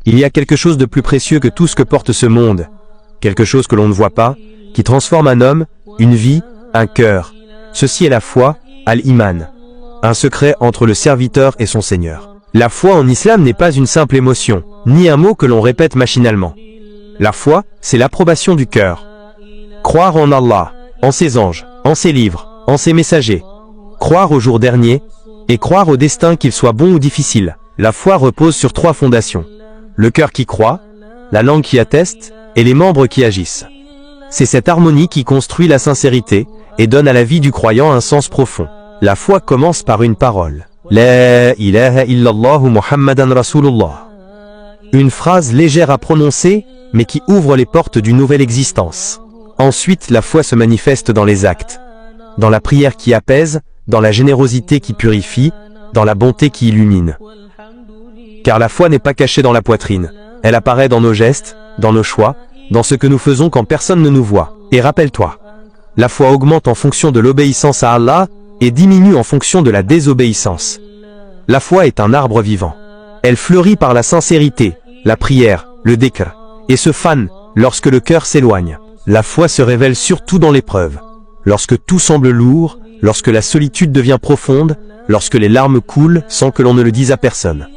Il y a quelque chose de plus précieux que tout ce que porte ce monde, quelque chose que l'on ne voit pas, qui transforme un homme, une vie, un cœur. Ceci est la foi, al-Iman, un secret entre le serviteur et son Seigneur. La foi en islam n'est pas une simple émotion, ni un mot que l'on répète machinalement. La foi, c'est l'approbation du cœur. Croire en Allah, en ses anges, en ses livres, en ses messagers. Croire au jour dernier, et croire au destin qu'il soit bon ou difficile. La foi repose sur 3 fondations. Le cœur qui croit, la langue qui atteste, et les membres qui agissent. C'est cette harmonie qui construit la sincérité, et donne à la vie du croyant un sens profond. La foi commence par une parole. La ilaha illallah Muhammadan Rasulullah. Une phrase légère à prononcer, mais qui ouvre les portes d'une nouvelle existence. Ensuite, la foi se manifeste dans les actes. Dans la prière qui apaise, dans la générosité qui purifie, dans la bonté qui illumine. Car la foi n'est pas cachée dans la poitrine. Elle apparaît dans nos gestes, dans nos choix, dans ce que nous faisons quand personne ne nous voit. Et rappelle-toi, la foi augmente en fonction de l'obéissance à Allah et diminue en fonction de la désobéissance. La foi est un arbre vivant. Elle fleurit par la sincérité, la prière, le dhikr, et se fane lorsque le cœur s'éloigne. La foi se révèle surtout dans l'épreuve. Lorsque tout semble lourd, lorsque la solitude devient profonde, lorsque les larmes coulent sans que l'on ne le dise à personne.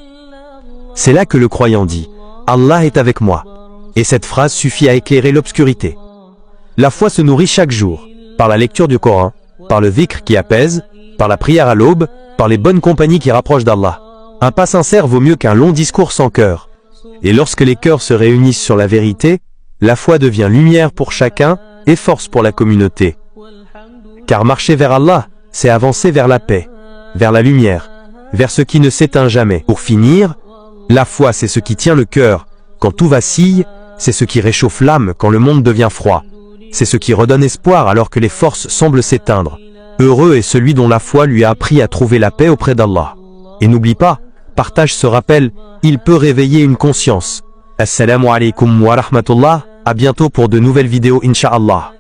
C'est là que le croyant dit « Allah est avec moi ». Et cette phrase suffit à éclairer l'obscurité. La foi se nourrit chaque jour, par la lecture du Coran, par le dhikr qui apaise, par la prière à l'aube, par les bonnes compagnies qui rapprochent d'Allah. Un pas sincère vaut mieux qu'un long discours sans cœur. Et lorsque les cœurs se réunissent sur la vérité, la foi devient lumière pour chacun et force pour la communauté. Car marcher vers Allah, c'est avancer vers la paix, vers la lumière, vers ce qui ne s'éteint jamais. Pour finir, la foi c'est ce qui tient le cœur quand tout vacille, c'est ce qui réchauffe l'âme quand le monde devient froid. C'est ce qui redonne espoir alors que les forces semblent s'éteindre. Heureux est celui dont la foi lui a appris à trouver la paix auprès d'Allah. Et n'oublie pas, partage ce rappel, il peut réveiller une conscience. Assalamu alaikum wa rahmatullah, à bientôt pour de nouvelles vidéos incha'Allah.